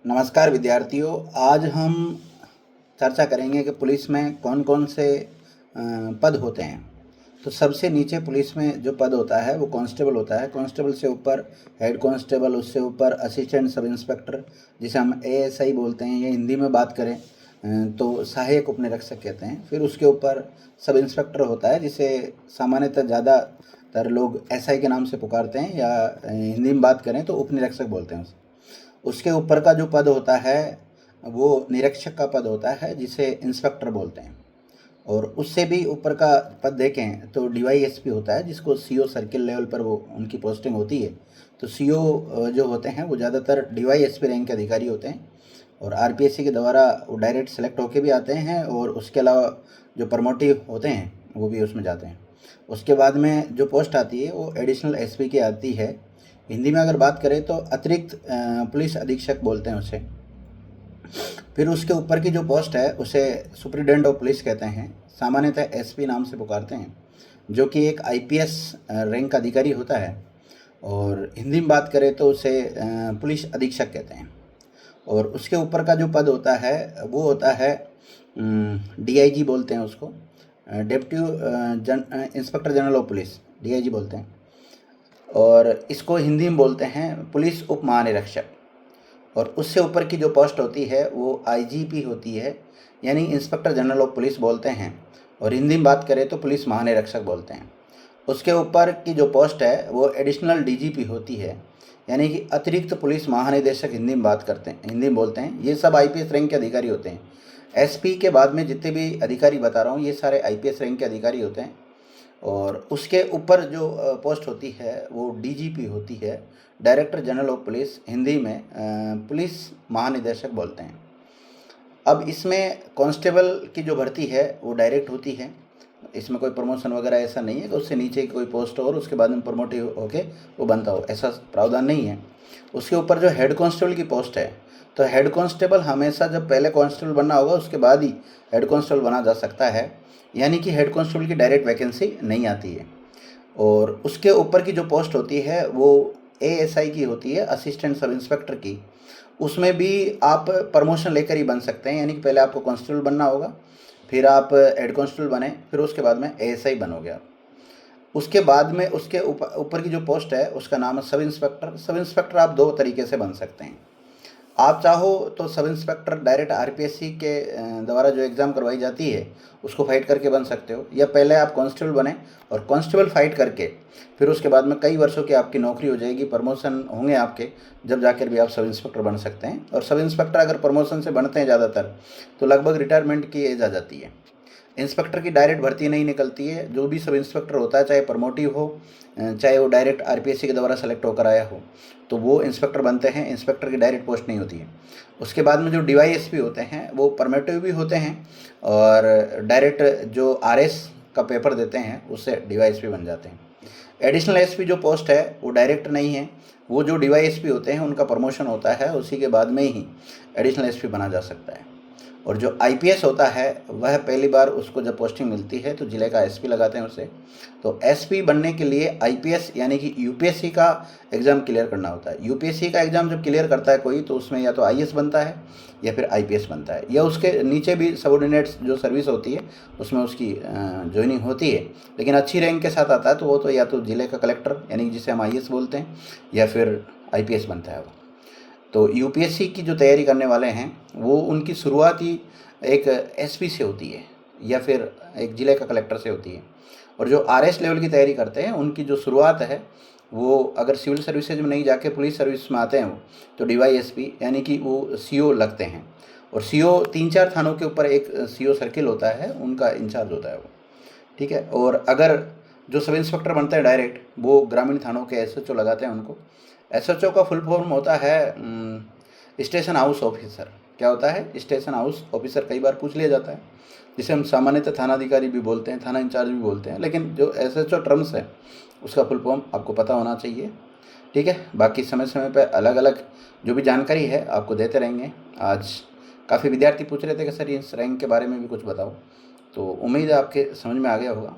नमस्कार विद्यार्थियों। आज हम चर्चा करेंगे कि पुलिस में कौन कौन से पद होते हैं। तो सबसे नीचे पुलिस में जो पद होता है वो कांस्टेबल होता है। कांस्टेबल से ऊपर हेड कांस्टेबल, उससे ऊपर असिस्टेंट सब इंस्पेक्टर जिसे हम एएसआई बोलते हैं, या हिंदी में बात करें तो सहायक उपनिरीक्षक कहते हैं। फिर उसके ऊपर सब इंस्पेक्टर होता है जिसे सामान्यतः ज़्यादातर लोग एसआई के नाम से पुकारते हैं, या हिंदी में बात करें तो उपनिरीक्षक बोलते हैं उसे। उसके ऊपर का जो पद होता है वो निरीक्षक का पद होता है जिसे इंस्पेक्टर बोलते हैं। और उससे भी ऊपर का पद देखें तो डीवाईएसपी होता है जिसको सीओ सर्किल लेवल पर वो उनकी पोस्टिंग होती है। तो सीओ जो होते हैं वो ज़्यादातर डीवाईएसपी रैंक के अधिकारी होते हैं, और आरपीएससी के द्वारा वो डायरेक्ट सेलेक्ट होके भी आते हैं, और उसके अलावा जो प्रमोटिव होते हैं वो भी उसमें जाते हैं। उसके बाद में जो पोस्ट आती है वो एडिशनल एसपी की आती है। हिंदी में अगर बात करें तो अतिरिक्त पुलिस अधीक्षक बोलते हैं उसे। फिर उसके ऊपर की जो पोस्ट है उसे सुप्रिटेंडेंट ऑफ पुलिस कहते हैं, सामान्यतः एसपी नाम से पुकारते हैं, जो कि एक आईपीएस रैंक का अधिकारी होता है। और हिंदी में बात करें तो उसे पुलिस अधीक्षक कहते हैं। और उसके ऊपर का जो पद होता है वो होता है डीआईजी बोलते हैं उसको, deputy inspector general of police, DIG बोलते हैं। और इसको हिंदी में बोलते हैं पुलिस उप महानिरीक्षक। और उससे ऊपर की जो पोस्ट होती है वो आईजीपी होती है, यानी इंस्पेक्टर जनरल ऑफ पुलिस बोलते हैं, और हिंदी में बात करें तो पुलिस महानिरीक्षक बोलते हैं। उसके ऊपर की जो पोस्ट है वो एडिशनल डीजीपी होती है, यानी कि अतिरिक्त पुलिस महानिदेशक हिंदी में बात करते हैं, हिंदी में बोलते हैं। ये सब आईपीएस रैंक के अधिकारी होते हैं। एसपी के बाद में जितने भी अधिकारी बता रहा हूँ ये सारे आईपीएस रैंक के अधिकारी होते हैं। और उसके ऊपर जो पोस्ट होती है वो डीजीपी होती है, director general of police, Hindi में पुलिस महानिदेशक बोलते हैं। अब इसमें कांस्टेबल की जो भर्ती है वो डायरेक्ट होती है, इसमें कोई प्रमोशन वगैरह ऐसा नहीं है कि उससे नीचे की कोई पोस्ट हो और उसके बाद में प्रमोटिव होके वो बनता हो, ऐसा प्रावधान नहीं है। उसके ऊपर जो हेड कांस्टेबल की पोस्ट है, तो हेड कांस्टेबल हमेशा जब पहले कांस्टेबल बनना होगा उसके बाद ही हेड कांस्टेबल बना जा सकता है, यानी कि हेड कांस्टेबल की डायरेक्ट वैकेंसी नहीं आती है। और उसके ऊपर की जो पोस्ट होती है वो एएसआई की होती है, असिस्टेंट सब इंस्पेक्टर की। उसमें भी आप प्रमोशन लेकर ही बन सकते हैं, यानी कि पहले आपको कांस्टेबल बनना होगा, फिर आप हेड कांस्टेबल बने, फिर उसके बाद में एएसआई बनोगे आप। उसके बाद में उसके ऊपर की जो पोस्ट है उसका नाम है सब इंस्पेक्टर। सब इंस्पेक्टर आप दो तरीके से बन सकते हैं। आप चाहो तो सब इंस्पेक्टर डायरेक्ट आरपीएससी के द्वारा जो एग्ज़ाम करवाई जाती है उसको फाइट करके बन सकते हो, या पहले आप कांस्टेबल बने और कांस्टेबल फाइट करके फिर उसके बाद में कई वर्षों की आपकी नौकरी हो जाएगी, प्रमोशन होंगे आपके, जब जाकर भी आप सब इंस्पेक्टर बन सकते हैं। और सब इंस्पेक्टर अगर प्रमोशन से बनते हैं ज़्यादातर तो लगभग रिटायरमेंट की एज आ जाती है। इंस्पेक्टर की डायरेक्ट भर्ती नहीं निकलती है। जो भी सब इंस्पेक्टर होता है, चाहे प्रमोटिव हो चाहे वो डायरेक्ट आरपीएससी के द्वारा सेलेक्ट होकर आया हो, तो वो इंस्पेक्टर बनते हैं। इंस्पेक्टर की डायरेक्ट पोस्ट नहीं होती है। उसके बाद में जो डीवाईएसपी होते हैं वो परमेटिव भी होते हैं, और डायरेक्ट जो आरएस का पेपर देते हैं उससे डीवाईएसपी बन जाते हैं। एडिशनल एसपी जो पोस्ट है वो डायरेक्ट नहीं है, वो जो डीवाईएसपी होते हैं उनका प्रमोशन होता है, उसी के बाद में ही एडिशनल एसपी बना जा सकता है। और जो आईपीएस होता है वह पहली बार उसको जब पोस्टिंग मिलती है तो जिले का एसपी लगाते हैं उसे। तो एसपी बनने के लिए आईपीएस यानी कि यूपीएससी का एग्ज़ाम क्लियर करना होता है। यूपीएससी का एग्ज़ाम जब क्लियर करता है कोई तो उसमें या तो आईएएस बनता है या फिर आईपीएस बनता है, या उसके नीचे भी सबऑर्डिनेट्स जो सर्विस होती है उसमें उसकी ज्वाइनिंग होती है। लेकिन अच्छी रैंक के साथ आता है तो वो तो या तो जिले का कलेक्टर यानी कि जिसे हम आईएएस बोलते हैं, या फिर आईपीएस बनता है वो। तो यूपीएससी की जो तैयारी करने वाले हैं वो उनकी शुरुआत ही एक एसपी से होती है या फिर एक ज़िले का कलेक्टर से होती है। और जो आरएस लेवल की तैयारी करते हैं उनकी जो शुरुआत है वो अगर सिविल सर्विसेज में नहीं जाके पुलिस सर्विस में आते हैं वो तो डीवाईएसपी यानी कि वो सीओ लगते हैं। और सीओ 3-4 थानों के ऊपर एक सीओ सर्किल होता है, उनका इंचार्ज होता है वो, ठीक है। और अगर जो सब इंस्पेक्टर बनते हैं डायरेक्ट वो ग्रामीण थानों के एसएचओ लगाते हैं उनको। एसएचओ का फुल फॉर्म होता है स्टेशन हाउस ऑफिसर। क्या होता है? स्टेशन हाउस ऑफिसर कई बार पूछ लिया जाता है, जिसे हम सामान्यतः थानाधिकारी भी बोलते हैं, थाना इंचार्ज भी बोलते हैं, लेकिन जो एसएचओ टर्म्स है उसका फुल फॉर्म आपको पता होना चाहिए, ठीक है। बाकी समय समय पर अलग अलग जो भी जानकारी है आपको देते रहेंगे। आज काफ़ी विद्यार्थी पूछ रहे थे कि सर इस रैंक के बारे में भी कुछ बताओ, तो उम्मीद है आपके समझ में आ गया होगा।